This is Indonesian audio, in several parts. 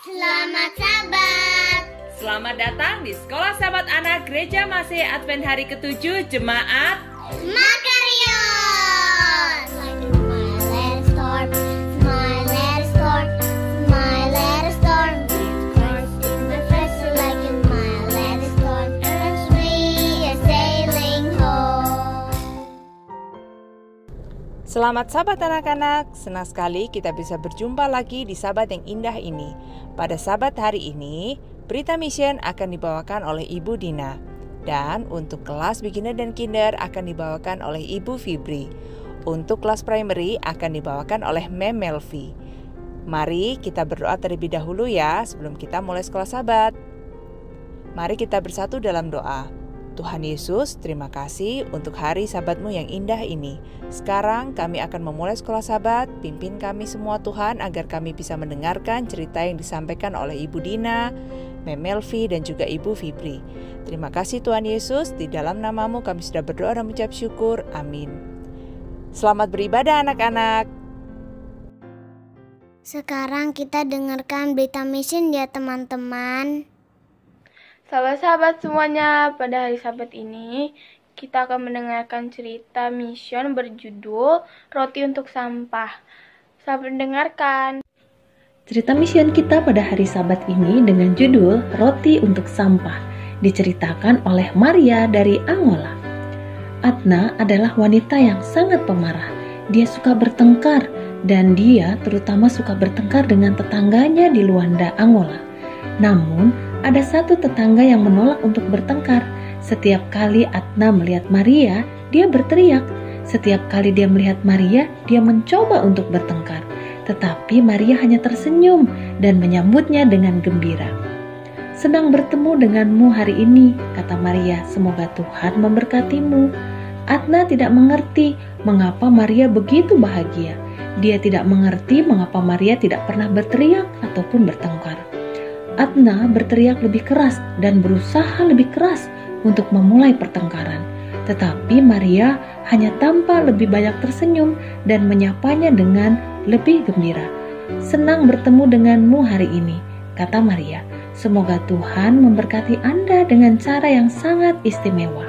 Selamat Sabat. Selamat datang di Sekolah Sahabat Anak Gereja Masih Advent hari ke-7 Jemaat Makarios. Like a smile and a storm, smile and a storm, smile and a storm. Christ is my friend, so like a smile and a storm, and we are sailing home. Selamat Sabat anak-anak, senang sekali kita bisa berjumpa lagi di Sabat yang indah ini. Pada Sabat hari ini, berita mission akan dibawakan oleh Ibu Dina. Dan untuk kelas beginner dan kinder akan dibawakan oleh Ibu Fibri. Untuk kelas primary akan dibawakan oleh Mem Melvi. Mari kita berdoa terlebih dahulu ya sebelum kita mulai sekolah Sabat. Mari kita bersatu dalam doa. Tuhan Yesus, terima kasih untuk hari Sabat-Mu yang indah ini. Sekarang kami akan memulai sekolah Sabat. Pimpin kami semua Tuhan agar kami bisa mendengarkan cerita yang disampaikan oleh Ibu Dina, Mem Melvi, dan juga Ibu Fibri. Terima kasih Tuhan Yesus, di dalam nama-Mu kami sudah berdoa dan mengucap syukur. Amin. Selamat beribadah anak-anak. Sekarang kita dengarkan berita mission ya teman-teman. Sahabat-sahabat semuanya, pada hari Sabat ini kita akan mendengarkan cerita mission berjudul Roti untuk Sampah. Selamat mendengarkan. Cerita mission kita pada hari Sabat ini dengan judul Roti untuk Sampah, diceritakan oleh Maria dari Angola. Adna adalah wanita yang sangat pemarah. Dia suka bertengkar dan dia terutama suka bertengkar dengan tetangganya di Luanda, Angola. Namun, ada satu tetangga yang menolak untuk bertengkar. Setiap kali Adna melihat Maria, dia berteriak. Setiap kali dia melihat Maria, dia mencoba untuk bertengkar. Tetapi Maria hanya tersenyum dan menyambutnya dengan gembira. "Senang bertemu denganmu hari ini," kata Maria. "Semoga Tuhan memberkatimu." Adna tidak mengerti mengapa Maria begitu bahagia. Dia tidak mengerti mengapa Maria tidak pernah berteriak ataupun bertengkar. Adna berteriak lebih keras dan berusaha lebih keras untuk memulai pertengkaran. Tetapi Maria hanya tampak lebih banyak tersenyum dan menyapanya dengan lebih gembira. "Senang bertemu denganmu hari ini," kata Maria. "Semoga Tuhan memberkati Anda dengan cara yang sangat istimewa."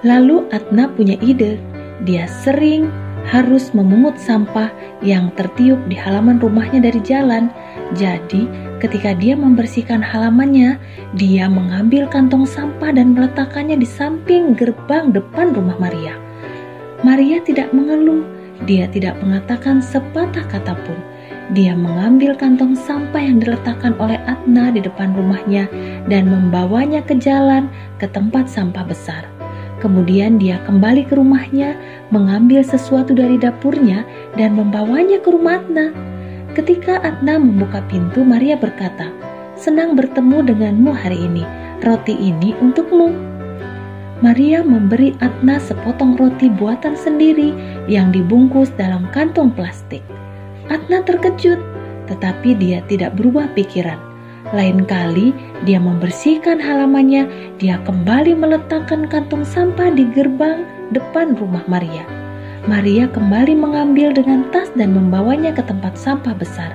Lalu Adna punya ide. Dia sering harus memungut sampah yang tertiup di halaman rumahnya dari jalan. Jadi, ketika dia membersihkan halamannya, dia mengambil kantong sampah dan meletakkannya di samping gerbang depan rumah Maria. Maria tidak mengeluh, dia tidak mengatakan sepatah kata pun. Dia mengambil kantong sampah yang diletakkan oleh Adna di depan rumahnya dan membawanya ke jalan ke tempat sampah besar. Kemudian dia kembali ke rumahnya, mengambil sesuatu dari dapurnya dan membawanya ke rumah Adna. Ketika Adna membuka pintu, Maria berkata, "Senang bertemu denganmu hari ini. Roti ini untukmu." Maria memberi Adna sepotong roti buatan sendiri yang dibungkus dalam kantong plastik. Adna terkejut, tetapi dia tidak berubah pikiran. Lain kali dia membersihkan halamannya, dia kembali meletakkan kantong sampah di gerbang depan rumah Maria. Maria kembali mengambil dengan tas dan membawanya ke tempat sampah besar.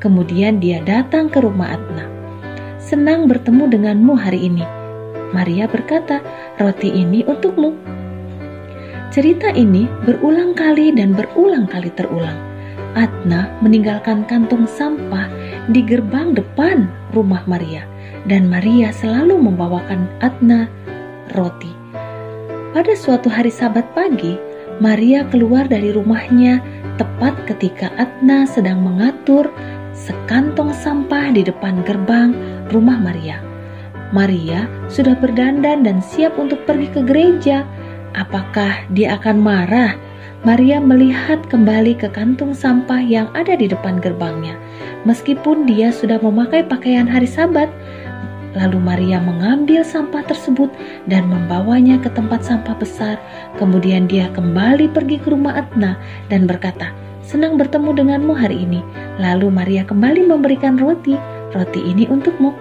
Kemudian dia datang ke rumah Adna. "Senang bertemu denganmu hari ini," Maria berkata. "Roti ini untukmu." Cerita ini berulang kali dan berulang kali terulang. Adna meninggalkan kantong sampah di gerbang depan rumah Maria, dan Maria selalu membawakan Adna roti. Pada suatu hari Sabat pagi, Maria keluar dari rumahnya tepat ketika Adna sedang mengatur sekantong sampah di depan gerbang rumah Maria. Maria sudah berdandan dan siap untuk pergi ke gereja. Apakah dia akan marah? Maria melihat kembali ke kantung sampah yang ada di depan gerbangnya. Meskipun dia sudah memakai pakaian hari Sabat, lalu Maria mengambil sampah tersebut dan membawanya ke tempat sampah besar. Kemudian dia kembali pergi ke rumah Adna dan berkata, "Senang bertemu denganmu hari ini." Lalu Maria kembali memberikan roti. "Roti ini untukmu."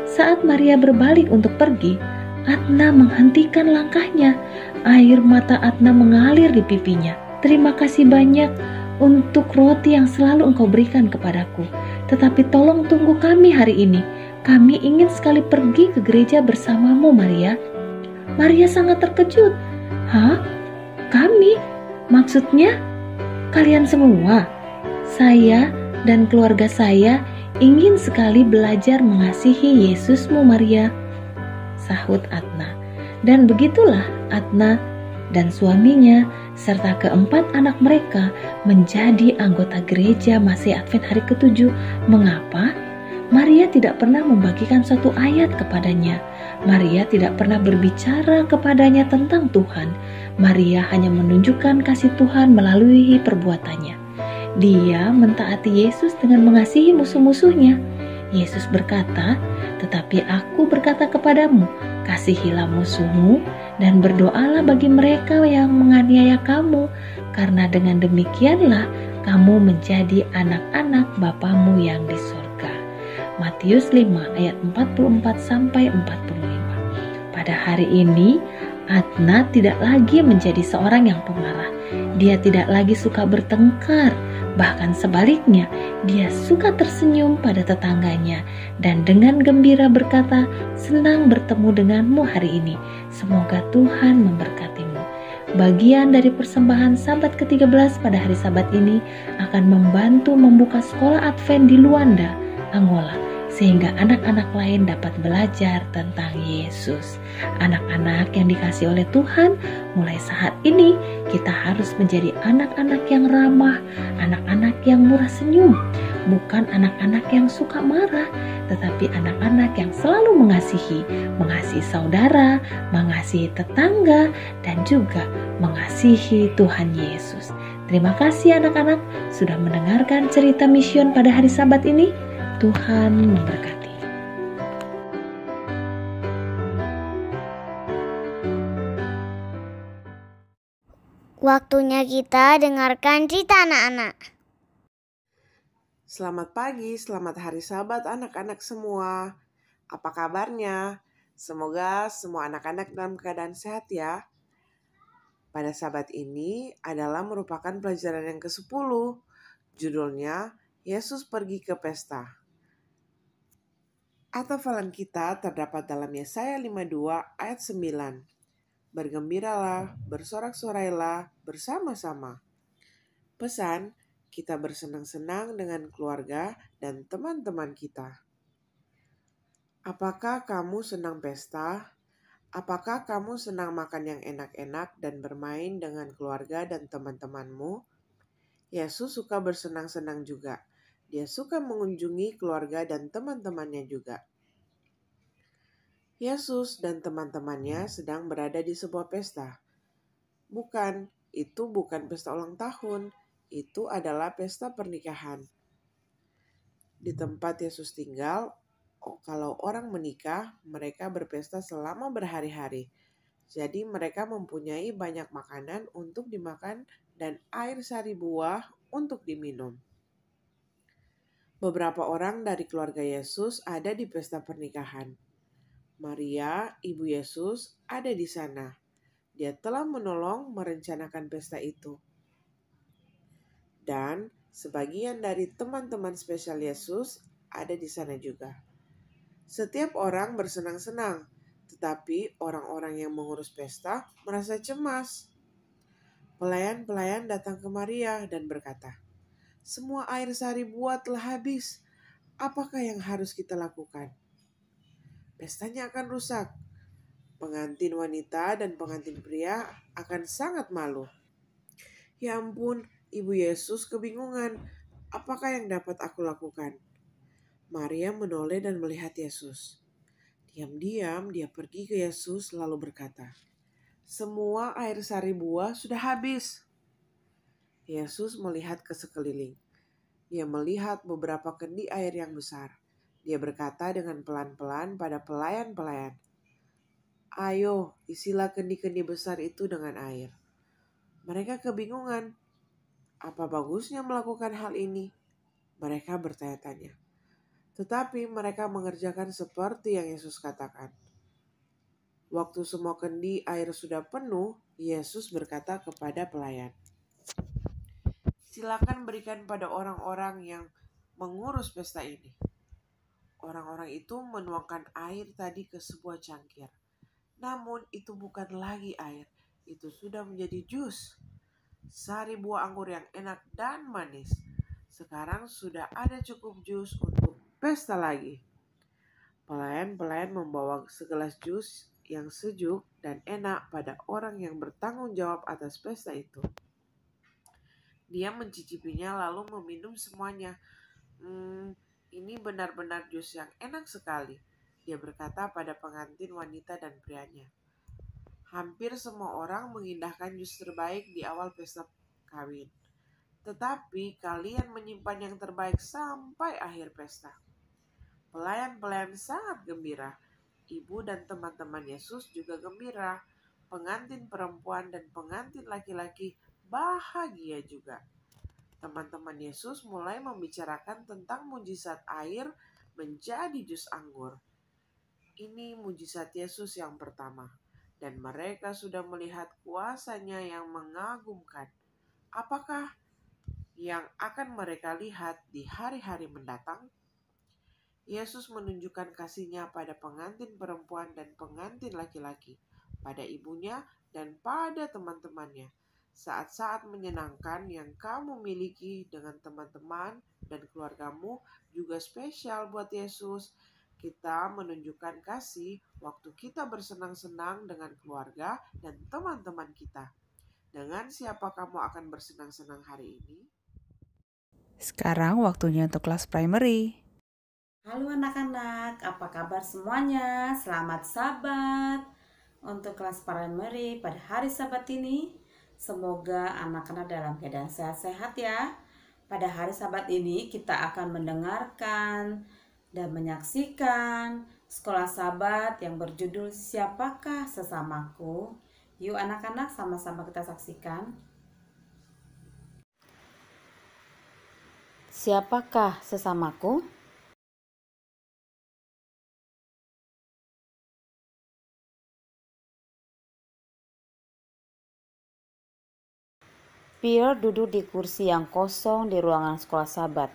Saat Maria berbalik untuk pergi, Adna menghentikan langkahnya. Air mata Adna mengalir di pipinya. "Terima kasih banyak untuk roti yang selalu engkau berikan kepadaku. tetapi tolong tunggu kami hari ini. Kami ingin sekali pergi ke gereja bersamamu, Maria." Maria sangat terkejut. "Hah? Kami? Maksudnya kalian semua?" "Saya dan keluarga saya ingin sekali belajar mengasihi Yesusmu, Maria," sahut Adna. Dan begitulah Adna dan suaminya serta keempat anak mereka menjadi anggota gereja Masih Advent hari ke-7. Mengapa? Maria tidak pernah membagikan suatu ayat kepadanya. Maria tidak pernah berbicara kepadanya tentang Tuhan. Maria hanya menunjukkan kasih Tuhan melalui perbuatannya. Dia mentaati Yesus dengan mengasihi musuh-musuhnya. Yesus berkata, "Tetapi aku berkata kepadamu, kasihilah musuhmu dan berdoalah bagi mereka yang menganiaya kamu, karena dengan demikianlah kamu menjadi anak-anak Bapamu yang di surga." Matius 5 ayat 44-45. Pada hari ini, Adna tidak lagi menjadi seorang yang pemarah. Dia tidak lagi suka bertengkar. Bahkan sebaliknya, dia suka tersenyum pada tetangganya dan dengan gembira berkata, "Senang bertemu denganmu hari ini. Semoga Tuhan memberkatimu." Bagian dari persembahan Sabat ke-13 pada hari Sabat ini akan membantu membuka sekolah Advent di Luanda, Angola, sehingga anak-anak lain dapat belajar tentang Yesus. Anak-anak yang dikasihi oleh Tuhan, mulai saat ini kita harus menjadi anak-anak yang ramah, anak-anak yang murah senyum, bukan anak-anak yang suka marah, tetapi anak-anak yang selalu mengasihi saudara, mengasihi tetangga, dan juga mengasihi Tuhan Yesus. Terima kasih anak-anak sudah mendengarkan cerita Mission pada hari Sabat ini. Tuhan memberkati. Waktunya kita dengarkan cerita anak-anak. Selamat pagi, selamat hari Sabat anak-anak semua. Apa kabarnya? Semoga semua anak-anak dalam keadaan sehat ya. Pada Sabat ini adalah merupakan pelajaran yang ke-10. Judulnya, Yesus pergi ke pesta. Hafalan kita terdapat dalam Yesaya 52 ayat 9. Bergembiralah, bersorak-sorailah bersama-sama. Pesan, kita bersenang-senang dengan keluarga dan teman-teman kita. Apakah kamu senang pesta? Apakah kamu senang makan yang enak-enak dan bermain dengan keluarga dan teman-temanmu? Yesus suka bersenang-senang juga. Dia suka mengunjungi keluarga dan teman-temannya juga. Yesus dan teman-temannya sedang berada di sebuah pesta. Itu bukan pesta ulang tahun. Itu adalah pesta pernikahan. Di tempat Yesus tinggal, kalau orang menikah, mereka berpesta selama berhari-hari. Jadi mereka mempunyai banyak makanan untuk dimakan dan air sari buah untuk diminum. Beberapa orang dari keluarga Yesus ada di pesta pernikahan. Maria, ibu Yesus, ada di sana. Dia telah menolong merencanakan pesta itu. Dan sebagian dari teman-teman spesial Yesus ada di sana juga. Setiap orang bersenang-senang, tetapi orang-orang yang mengurus pesta merasa cemas. Pelayan-pelayan datang ke Maria dan berkata, "Semua air sari buah telah habis. Apakah yang harus kita lakukan? Pestanya akan rusak. Pengantin wanita dan pengantin pria akan sangat malu." "Ya ampun," Ibu Yesus kebingungan. "Apakah yang dapat aku lakukan?" Maria menoleh dan melihat Yesus. Diam-diam dia pergi ke Yesus lalu berkata, "Semua air sari buah sudah habis." Yesus melihat ke sekeliling. Dia melihat beberapa kendi air yang besar. Dia berkata dengan pelan-pelan pada pelayan-pelayan, "Ayo, isilah kendi-kendi besar itu dengan air." Mereka kebingungan. Apa bagusnya melakukan hal ini? Mereka bertanya-tanya. Tetapi mereka mengerjakan seperti yang Yesus katakan. Waktu semua kendi air sudah penuh, Yesus berkata kepada pelayan, "Silakan berikan pada orang-orang yang mengurus pesta ini. Orang-orang itu menuangkan air tadi ke sebuah cangkir. Namun itu bukan lagi air, itu sudah menjadi jus. Sari buah anggur yang enak dan manis. Sekarang sudah ada cukup jus untuk pesta lagi. Pelayan-pelayan membawa segelas jus yang sejuk dan enak pada orang yang bertanggung jawab atas pesta itu. Dia mencicipinya lalu meminum semuanya. Ini benar-benar jus yang enak sekali, dia berkata pada pengantin wanita dan prianya. Hampir semua orang mengindahkan jus terbaik di awal pesta kawin. Tetapi kalian menyimpan yang terbaik sampai akhir pesta. Pelayan-pelayan sangat gembira. Ibu dan teman-teman Yesus juga gembira. Pengantin perempuan dan pengantin laki-laki bahagia juga. Teman-teman Yesus mulai membicarakan tentang mujizat air menjadi jus anggur. Ini mujizat Yesus yang pertama. Dan mereka sudah melihat kuasanya yang mengagumkan. Apakah yang akan mereka lihat di hari-hari mendatang? Yesus menunjukkan kasih-Nya pada pengantin perempuan dan pengantin laki-laki, pada ibunya dan pada teman-temannya. Saat-saat menyenangkan yang kamu miliki dengan teman-teman dan keluargamu juga spesial buat Yesus. Kita menunjukkan kasih waktu kita bersenang-senang dengan keluarga dan teman-teman kita. Dengan siapa kamu akan bersenang-senang hari ini? Sekarang waktunya untuk kelas primary. Halo anak-anak, apa kabar semuanya? Selamat Sabat. Untuk kelas primary pada hari Sabat ini, semoga anak-anak dalam keadaan sehat-sehat ya. Pada hari Sabat ini kita akan mendengarkan dan menyaksikan sekolah Sabat yang berjudul Siapakah Sesamaku? Yuk anak-anak sama-sama kita saksikan. Siapakah sesamaku? Pierre duduk di kursi yang kosong di ruangan sekolah Sabat.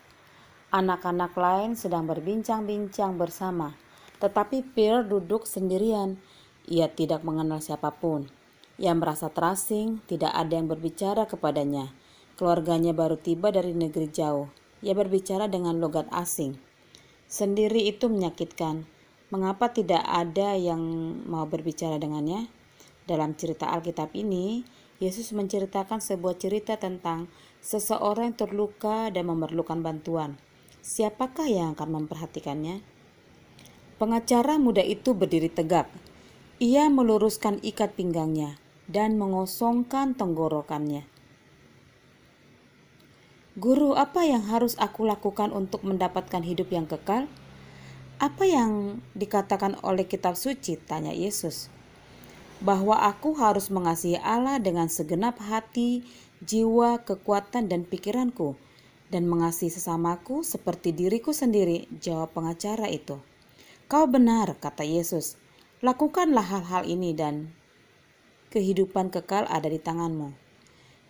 Anak-anak lain sedang berbincang-bincang bersama, tetapi Pierre duduk sendirian. Ia tidak mengenal siapapun. Ia merasa terasing, tidak ada yang berbicara kepadanya. Keluarganya baru tiba dari negeri jauh. Ia berbicara dengan logat asing. Sendiri itu menyakitkan. Mengapa tidak ada yang mau berbicara dengannya? Dalam cerita Alkitab ini, Yesus menceritakan sebuah cerita tentang seseorang yang terluka dan memerlukan bantuan. Siapakah yang akan memperhatikannya? Pengacara muda itu berdiri tegak. Ia meluruskan ikat pinggangnya dan mengosongkan tenggorokannya. Guru, apa yang harus aku lakukan untuk mendapatkan hidup yang kekal? Apa yang dikatakan oleh kitab suci? Tanya Yesus. Bahwa aku harus mengasihi Allah dengan segenap hati, jiwa, kekuatan, dan pikiranku, dan mengasihi sesamaku seperti diriku sendiri, jawab pengacara itu. Kau benar, kata Yesus. Lakukanlah hal-hal ini dan kehidupan kekal ada di tanganmu.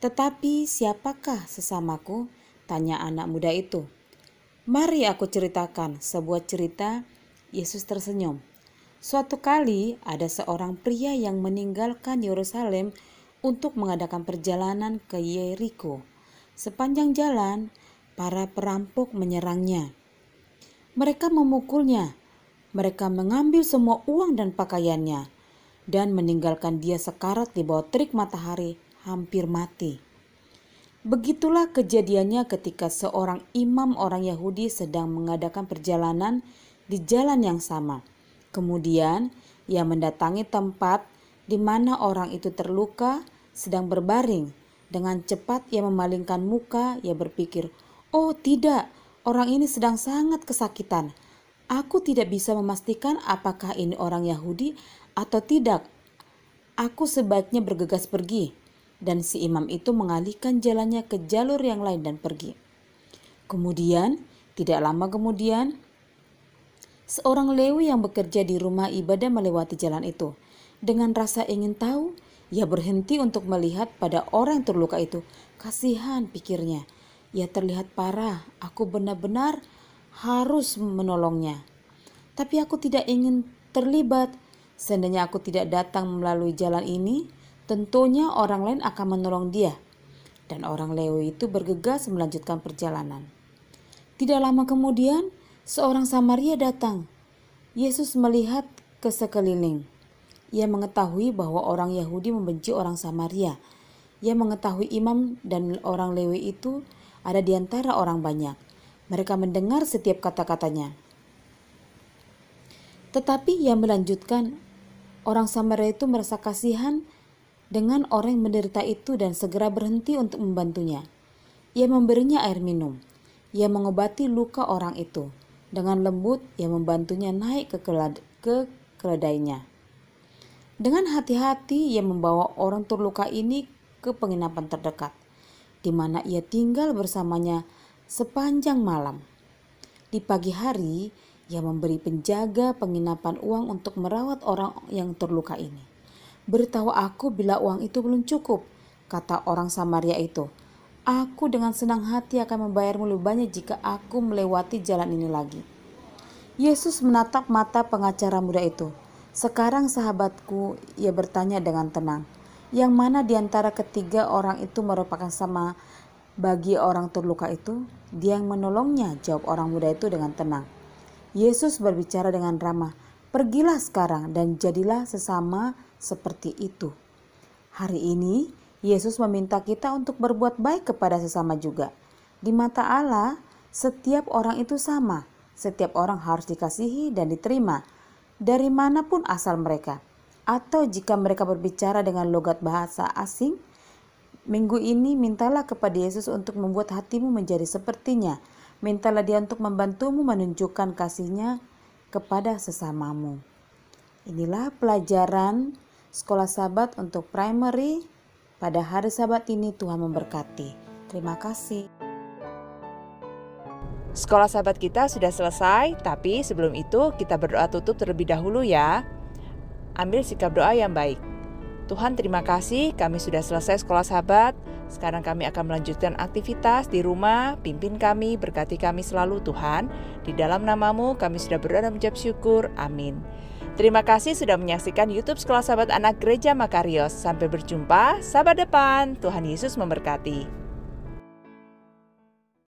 Tetapi siapakah sesamaku? Tanya anak muda itu. Mari aku ceritakan sebuah cerita. Yesus tersenyum. Suatu kali ada seorang pria yang meninggalkan Yerusalem untuk mengadakan perjalanan ke Yeriko. Sepanjang jalan, para perampok menyerangnya. Mereka memukulnya. Mereka mengambil semua uang dan pakaiannya dan meninggalkan dia sekarat di bawah terik matahari, hampir mati. Begitulah kejadiannya ketika seorang imam orang Yahudi sedang mengadakan perjalanan di jalan yang sama. Kemudian ia mendatangi tempat di mana orang itu terluka sedang berbaring. Dengan cepat ia memalingkan muka, ia berpikir, "Oh tidak, orang ini sedang sangat kesakitan. Aku tidak bisa memastikan apakah ini orang Yahudi atau tidak. Aku sebaiknya bergegas pergi." Dan si imam itu mengalihkan jalannya ke jalur yang lain dan pergi. Kemudian, tidak lama kemudian, seorang Lewi yang bekerja di rumah ibadah melewati jalan itu. Dengan rasa ingin tahu, ia berhenti untuk melihat pada orang yang terluka itu. Kasihan, pikirnya. Ia terlihat parah, aku benar-benar harus menolongnya. Tapi aku tidak ingin terlibat. Seandainya aku tidak datang melalui jalan ini, tentunya orang lain akan menolong dia. Dan orang Lewi itu bergegas melanjutkan perjalanan. Tidak lama kemudian, seorang Samaria datang. Yesus melihat ke sekeliling. Ia mengetahui bahwa orang Yahudi membenci orang Samaria. Ia mengetahui imam dan orang Lewi itu ada di antara orang banyak. Mereka mendengar setiap kata-katanya. Tetapi ia melanjutkan, orang Samaria itu merasa kasihan dengan orang yang menderita itu dan segera berhenti untuk membantunya. Ia memberinya air minum. Ia mengobati luka orang itu. Dengan lembut, ia membantunya naik ke keledainya. Dengan hati-hati, ia membawa orang terluka ini ke penginapan terdekat, di mana ia tinggal bersamanya sepanjang malam. Di pagi hari, ia memberi penjaga penginapan uang untuk merawat orang yang terluka ini. Beritahu aku bila uang itu belum cukup, kata orang Samaria itu. Aku dengan senang hati akan membayarmu lebih banyak jika aku melewati jalan ini lagi. Yesus menatap mata pengacara muda itu. Sekarang sahabatku, ia bertanya dengan tenang. Yang mana di antara ketiga orang itu merupakan sama bagi orang terluka itu? Dia yang menolongnya, jawab orang muda itu dengan tenang. Yesus berbicara dengan ramah. Pergilah sekarang dan jadilah sesama seperti itu. Hari ini, Yesus meminta kita untuk berbuat baik kepada sesama juga. Di mata Allah, setiap orang itu sama. Setiap orang harus dikasihi dan diterima, dari manapun asal mereka. Atau jika mereka berbicara dengan logat bahasa asing, minggu ini mintalah kepada Yesus untuk membuat hatimu menjadi sepertinya. Mintalah dia untuk membantumu menunjukkan kasihnya kepada sesamamu. Inilah pelajaran Sekolah Sabat untuk primary. Pada hari Sabat ini Tuhan memberkati. Terima kasih. Sekolah Sabat kita sudah selesai, tapi sebelum itu kita berdoa tutup terlebih dahulu ya. Ambil sikap doa yang baik. Tuhan, terima kasih kami sudah selesai Sekolah Sabat. Sekarang kami akan melanjutkan aktivitas di rumah. Pimpin kami, berkati kami selalu Tuhan. Di dalam nama-Mu kami sudah berdoa dan mengucap syukur. Amin. Terima kasih sudah menyaksikan YouTube Sekolah Sabat Anak Gereja Makarios. Sampai berjumpa Sabat depan. Tuhan Yesus memberkati.